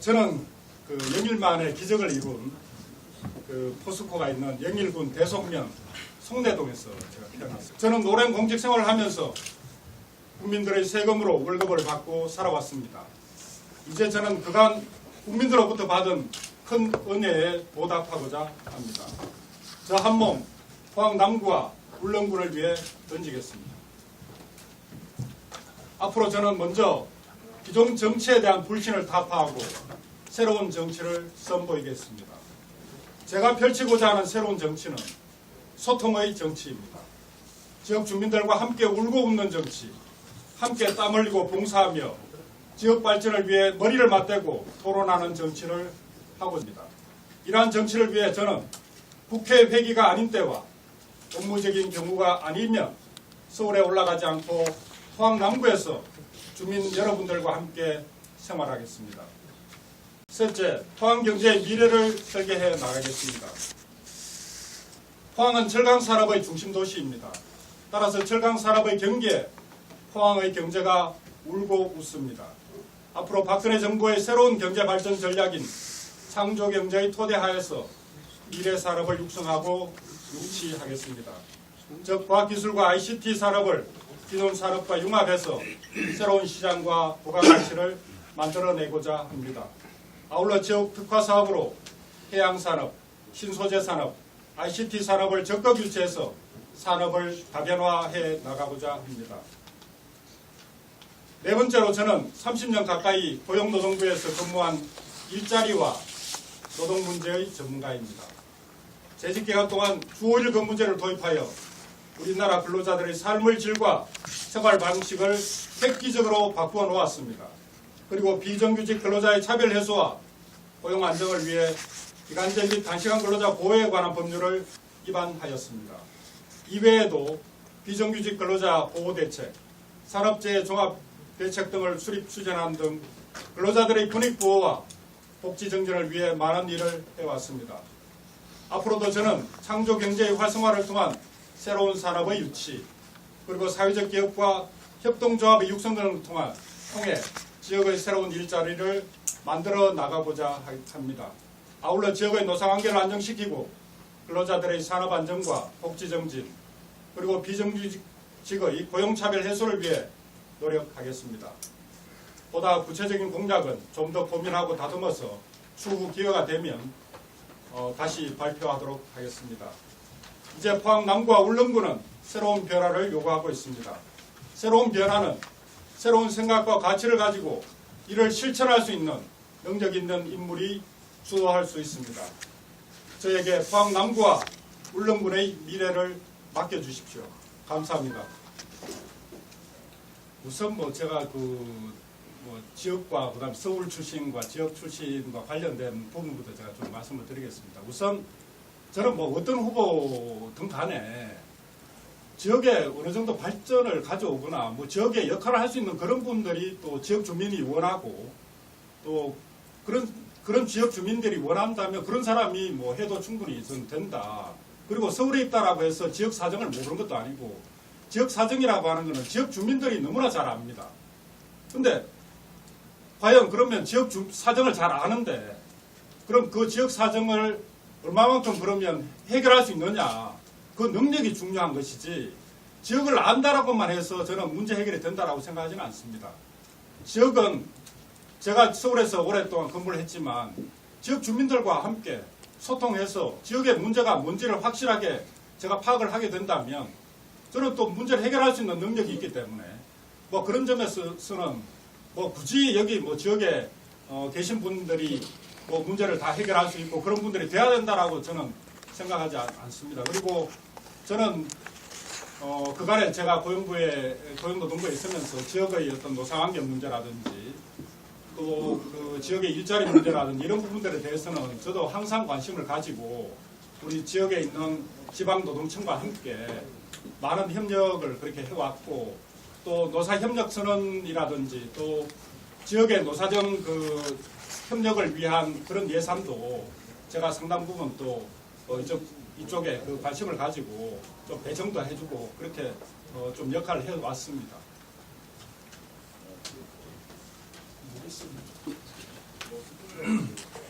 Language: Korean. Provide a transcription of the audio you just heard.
저는 그 영일만의 기적을 이룬 그 포스코가 있는 영일군 대송면 송내동에서 제가 태어났어요. 저는 오랜 공직 생활을 하면서 국민들의 세금으로 월급을 받고 살아왔습니다. 이제 저는 그간 국민들로부터 받은 큰 은혜에 보답하고자 합니다. 저 한 몸 포항 남구와 울릉군을 위해 던지겠습니다. 앞으로 저는 먼저 기존 정치에 대한 불신을 타파하고 새로운 정치를 선보이겠습니다. 제가 펼치고자 하는 새로운 정치는 소통의 정치입니다. 지역 주민들과 함께 울고 웃는 정치, 함께 땀 흘리고 봉사하며 지역 발전을 위해 머리를 맞대고 토론하는 정치를 하고 있습니다. 이러한 정치를 위해 저는 국회 회기가 아닌 때와 업무적인 경우가 아니면 서울에 올라가지 않고 포항 남구에서 주민 여러분들과 함께 생활하겠습니다. 셋째, 포항 경제의 미래를 설계해 나가겠습니다. 포항은 철강산업의 중심 도시입니다. 따라서 철강산업의 경기에 포항의 경제가 울고 웃습니다. 앞으로 박근혜 정부의 새로운 경제 발전 전략인 창조경제의 토대 하에서 미래 산업을 육성하고 유치하겠습니다. 즉 과학기술과 ICT 산업을 기존 산업과 융합해서 새로운 시장과 부가가치를 만들어내고자 합니다. 아울러 지역 특화 사업으로 해양산업, 신소재 산업, ICT 산업을 적극 유치해서 산업을 다변화해 나가고자 합니다. 네 번째로 저는 30년 가까이 고용노동부에서 근무한 일자리와 노동 문제의 전문가입니다. 재직 기간 동안 주 5일 근무제를 도입하여 우리나라 근로자들의 삶의 질과 생활 방식을 획기적으로 바꾸어 놓았습니다. 그리고 비정규직 근로자의 차별 해소와 고용 안정을 위해 기간제 및 단시간 근로자 보호에 관한 법률을 입안하였습니다. 이외에도 비정규직 근로자 보호 대책, 산업재해 종합 대책 등을 수립 추진하는 등 근로자들의 권익 보호와 복지 증진을 위해 많은 일을 해왔습니다. 앞으로도 저는 창조 경제의 활성화를 통한 새로운 산업의 유치, 그리고 사회적 기업과 협동조합의 육성 등을 통해 지역의 새로운 일자리를 만들어 나가고자 합니다. 아울러 지역의 노사관계를 안정시키고 근로자들의 산업 안정과 복지 증진, 그리고 비정규직의 고용차별 해소를 위해 노력하겠습니다. 보다 구체적인 공약은 좀 더 고민하고 다듬어서 추후 기회가 되면 다시 발표하도록 하겠습니다. 이제 포항 남구와 울릉군은 새로운 변화를 요구하고 있습니다. 새로운 변화는 새로운 생각과 가치를 가지고 이를 실천할 수 있는 능력 있는 인물이 주도할 수 있습니다. 저에게 포항 남구와 울릉군의 미래를 맡겨주십시오. 감사합니다. 우선 제가 지역과 그다음 서울 출신과 지역 출신과 관련된 부분부터 제가 좀 말씀을 드리겠습니다. 우선 저는 어떤 후보든 간에 지역에 어느 정도 발전을 가져오거나 지역에 역할을 할 수 있는 그런 분들이 또 지역 주민이 원하고 또 그런 지역 주민들이 원한다면 그런 사람이 해도 충분히 저는 된다. 그리고 서울에 있다라고 해서 지역 사정을 모르는 것도 아니고 지역 사정이라고 하는 것은 지역 주민들이 너무나 잘 압니다. 근데 과연 그러면 지역 사정을 잘 아는데 그럼 그 지역 사정을 얼마만큼 그러면 해결할 수 있느냐, 그 능력이 중요한 것이지 지역을 안다라고만 해서 저는 문제 해결이 된다라고 생각하지는 않습니다. 지역은 제가 서울에서 오랫동안 근무를 했지만 지역 주민들과 함께 소통해서 지역의 문제가 뭔지를 확실하게 제가 파악을 하게 된다면 저는 또 문제를 해결할 수 있는 능력이 있기 때문에 그런 점에서는 굳이 여기 지역에 계신 분들이 문제를 다 해결할 수 있고 그런 분들이 돼야 된다라고 저는 생각하지 않습니다. 그리고 저는 그간에 제가 고용노동부에 있으면서 지역의 어떤 노사관계 문제라든지 또 그 지역의 일자리 문제라든지 이런 부분들에 대해서는 저도 항상 관심을 가지고 우리 지역에 있는 지방노동청과 함께 많은 협력을 그렇게 해왔고 또 노사협력선언이라든지 또 지역의 노사정 협력을 위한 그런 예산도 제가 상당 부분 또 이쪽에 관심을 가지고 좀 배정도 해주고 그렇게 좀 역할을 해왔습니다. 필요합니다.